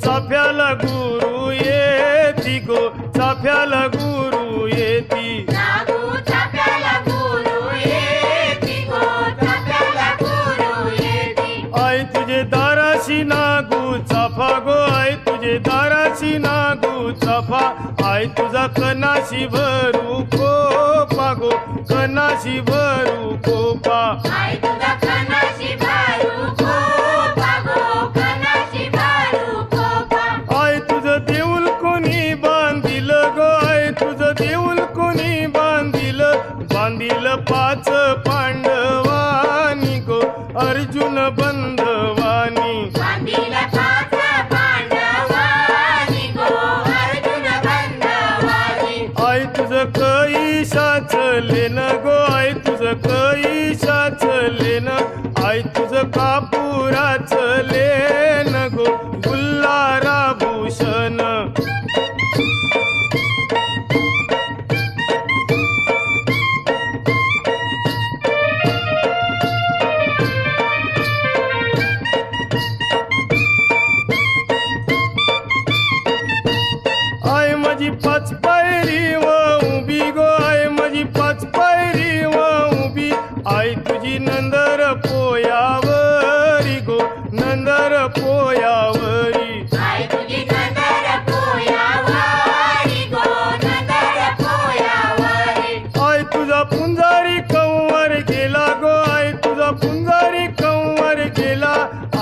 चाफ्याला गुरु येती गो, चाफ्याला गुरु येती, नागू चाफ्याला गुरु येती गो, चाफ्याला गुरु येती. आई तुझे दाराशी नागू चाफा गो, आई तुझे दाराशी नागू चाफा, आई तुझा कनाशी भरू कोपा गो, कनाशी भरू कोपा, आई तुझा कनाशी भरू कोपा गो, कनाशी भरू कोपा. आई तुझं देऊळ कोणी बांधिल गो, आई तुझं देऊळ कोणी बांधिल, बांधिल पाच पांडवानी गो, अर्जुन बंधवानी, बांधिल पाच पांडवानी गो, अर्जुन बंधवानी. आई तुझं कैशाच लेन गो, आई तुझं कैशाच लेन, आई तुझं कापुराच लेन गो, गुल्हारा भूषण. आई माझी पाच पायरी व उभी गो, आई माझी पाच पायरी व उभी, आई तुझी नंदर पोयावरी गो, नंदर पोयावरी, आई तुझी नंदर पोयावरी गो, नंदर पोयावरी. आई तुझा पुंजारी कंवर गेला गो, आई तुझा पुंजारी कंवर गेला,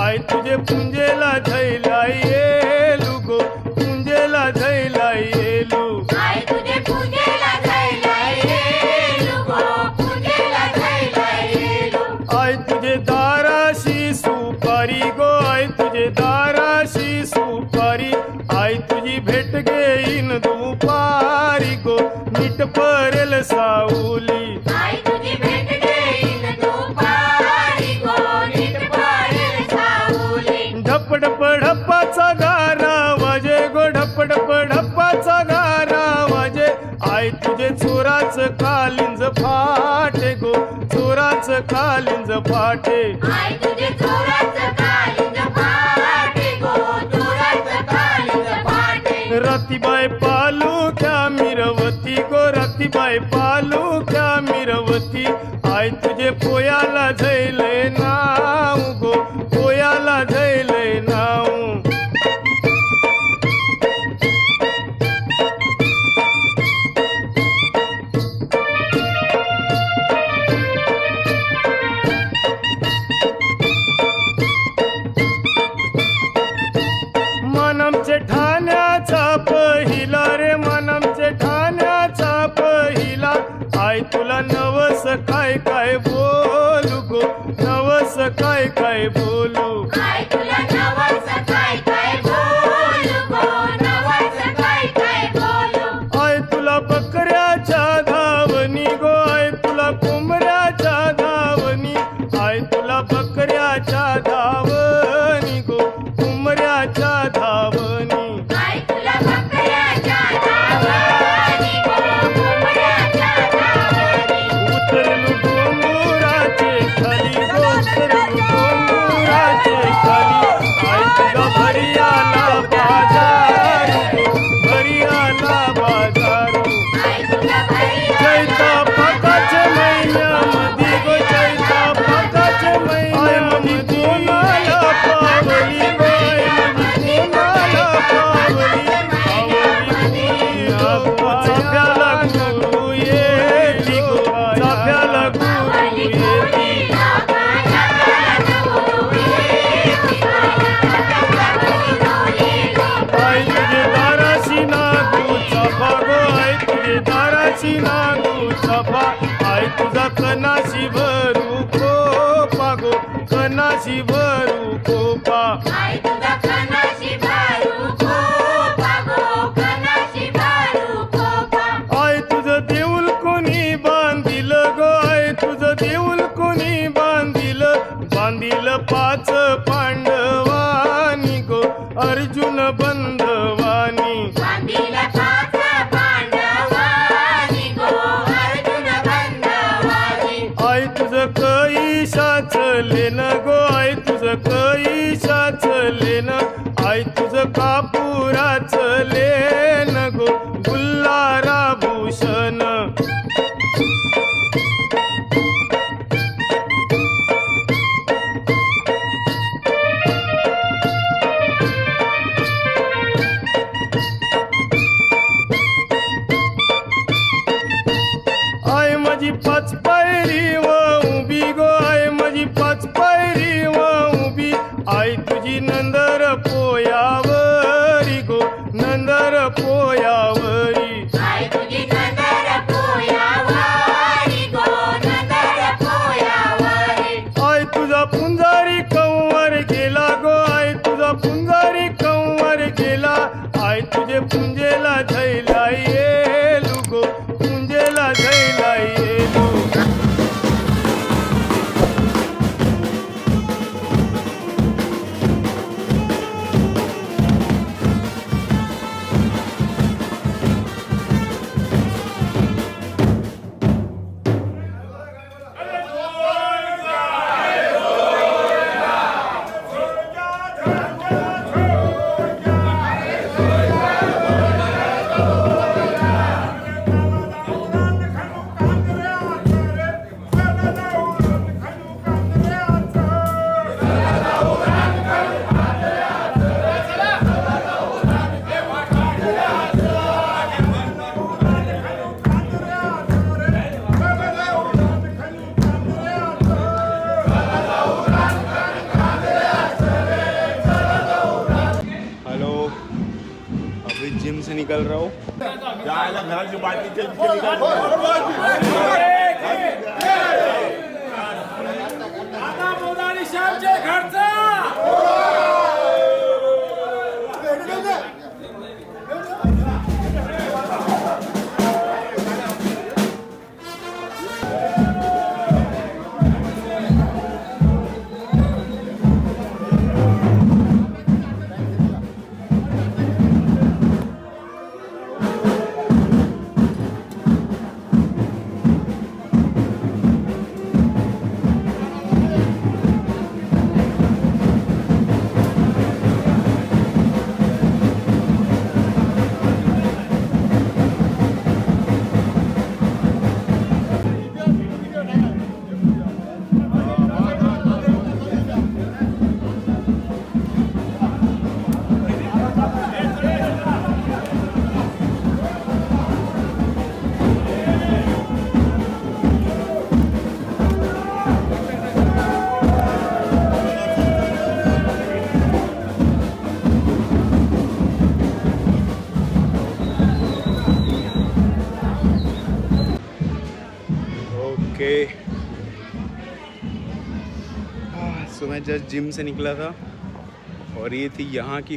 आई तुझे पुंजेला झैला येलू गो, पुंजेला झैला येलू, आई तुझे पूजेला जायला येलू गो, पूजेला जायला येलू. आई तुझे दाराशी सुपारी गो, आई तुझे दाराशी सुपारी, आई तुझी भेट घेईन दुपारी गो, नीट परेल सावली, आई तुझी भेट घेईन दुपारी गो, नीट पडेल सावली. ढपढप ढप्पाचा गारा वाजे गो, ढपढप ढप्पाचा गारा वाजे, आई तुझे चोराच कालिंज फाटे गो, चोराच कालिंज फाटे, आई तुझे चोराचं कालिंज फाटे गो, चोराचं कालिंज फाटे. रतीबाई पालुक्या मिरवती गो, रतीबाई पालुक्या मिरवती, आई तुझे पोयाला झैले नाव गो, पोयाला झैले नाव. मनमचे ठाण्याचा पहिला रे, मनमचे ठाण्याचा पहिला, आई तुला नवस काय काय बोलू गो, कोपा आई तुझा कणाशी भारू खोपा गो कणाशी भारू खोपा आय तुझं देऊल कोणी बांधिल गो आय तुझं देऊल कोणी बांधिल बांधिल पाच पांडवानी गो अर्जुन बंधवानी बांधील पाच पांडवानी गो अर्जुन बंधवानी आय तुझं कैशाच लेन गो आय तुझं कैशाच लेन आय तुझं कापुराच लेन गो गुल्हारा भूषण आय माझी पाच पायरी व उभी गो आय माझी पाच पायरी व उभी आय तुझी नंदर पोयावरी गो नंदर पोयावरी आई तुझी नंदर पोयावारी गो नंदर पोयावारी आय तुझा पुंजारी कंवर गेला गो आय तुझा पुंजारी कंवर गेला आय तुझे पुंजेला धैला येलू गो पुंजेला धैला येलू हेलो अभी जिम से निकल रहा हूँ घराची बाटली चेंज केली का? ओके सो मैं जस्ट जिम से निकला था और ये थी यहाँ की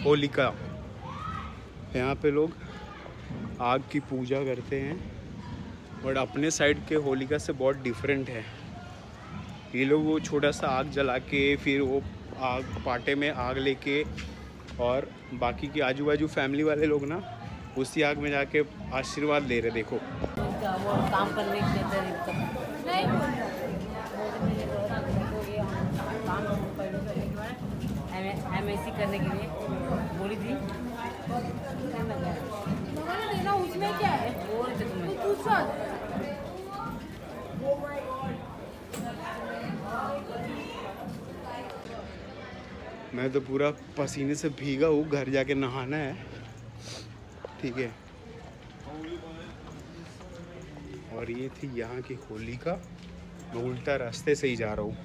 होलिका। यहाँ पे लोग आग की पूजा करते हैं बट अपने साइड के होलिका से बहुत डिफरेंट है। ये लोग वो छोटा सा आग जला के फिर वो आग पाटे में आग लेके और बाकी की आजू बाजू फैमिली वाले लोग ना उसी आग में जाके आशीर्वाद ले रहे। देखो वो काम करने के तरीके MSc करने के लिए बोली थी देना उसमें क्या है बोल थे तुम्हें दूसरा मैं तो पूरा पसीने से भीगा हूँ, घर जाके नहाना है। ठीक है, और ये थी यहाँ की होलिका। मैं उल्टा रास्ते से ही जा रहा हूँ,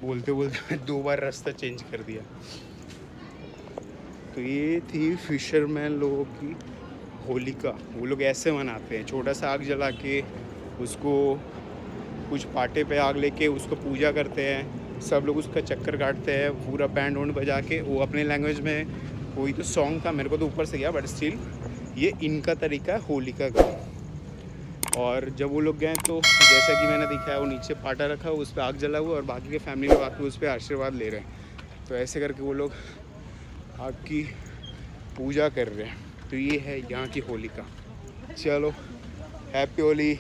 बोलते बोलते मैं 2 बार रास्ता चेंज कर दिया। तो ये थी फिशरमैन लोगों की होलिका। वो लोग ऐसे मनाते हैं, छोटा सा आग जला के उसको कुछ पाटे पे आग लेके उसको पूजा करते हैं सब लोग उसका चक्कर काटते हैं पूरा बैंड वैंड बजा के, वो अपने लैंग्वेज में कोई तो सॉन्ग था, मेरे को तो ऊपर से गया, बट स्टिल ये इनका तरीका है होलिका का। और जब वो लोग गए तो जैसा कि मैंने दिखाया, वो नीचे पाटा रखा हुआ, उस पर आग जला हुआ और बाकी के फैमिली लोग आके उस पर आशीर्वाद ले रहे हैं। तो ऐसे करके वो लोग आग की पूजा कर रहे हैं। तो ये है यहाँ की होलिका। चलो हैप्पी होली।